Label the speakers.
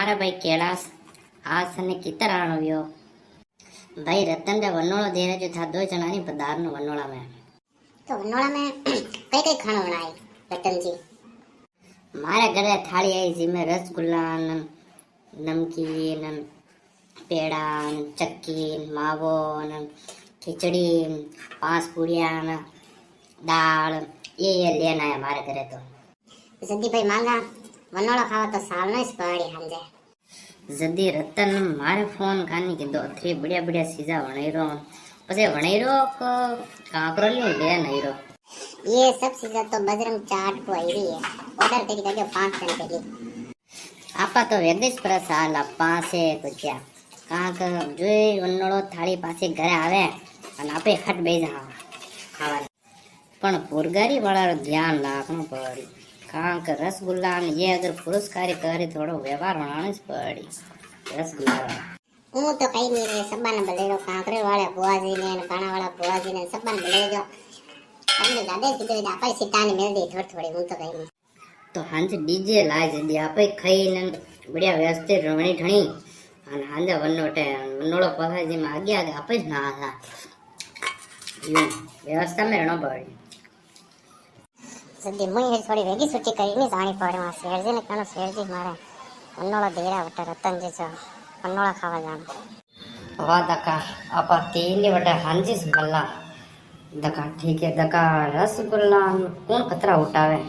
Speaker 1: मारा भाई कैलाश आज सने कितर आणव्यो भाई रतन रे वनोळो देरे जो था दो जना नी पदार नो वनोळा में
Speaker 2: तो वनोड़ा में कई कई खाना बनाए रतन जी।
Speaker 1: मारे घरे थाली आई जी में रसगुल्ला नमकीन पेड़ा चक्की मावो खिचड़ी 5 पूड़िया दाल ये लेना है मारे घरे। तो
Speaker 2: जल्दी भाई मांगा वनोड़ा खावा तो साल में पड़ी हंजे
Speaker 1: जदी रतन मारे फोन कानी के दो थ्री बढ़िया बढ़िया चीजा वणेरो पछे वणेरो को काकरो लियो ले नहीरो
Speaker 2: ये सब चीजें तो बजरंग चाट को आई रही है ऑर्डर करी करके 5 दिन पहले
Speaker 1: आपा तो वेदिश प्रसाद पासे तो क्या काक जो वनोड़ो थाली पासे घरे आवे अने आपे हट बेज खावा पण पुरगारी वाला ध्यान राखनो पड़ी काक रसगुल्ला ने ये अगर पुरस्कारी करे थोड़ो व्यवहार होना पड़ी रसगुल्ला
Speaker 2: हूँ तो कहीं नहीं रहे सबा ने बोले कांकरे वाले बुआ जी ने काना वाला बुआ जी ने सबा ने बोले जो हमने ज्यादा किधर आपा सितानी मिल दी थोड़ी थोड़ी हूँ तो कहीं नहीं
Speaker 1: तो हांजे डीजे लाय जदी आपे खाई ने बढ़िया व्यवस्थित रवणी ठणी अने हांजे वनोड़ो पसाय जी में आगे आगे आपे ज ना था यो व्यवस्था में रहनो पड़ी
Speaker 2: जल्दी मुई थोड़ी वेगी छुट्टी करी नहीं जानी पड़े वहाँ शेर जी ने कहना शेर जी मारे वनोड़ा देरा बटे रतन जी से वनोड़ा खावा जाना
Speaker 1: वाह दका आपा तेली बटे हांजी मल्ला दका ठीक है दका रसगुल्ला कौन खतरा उठावे।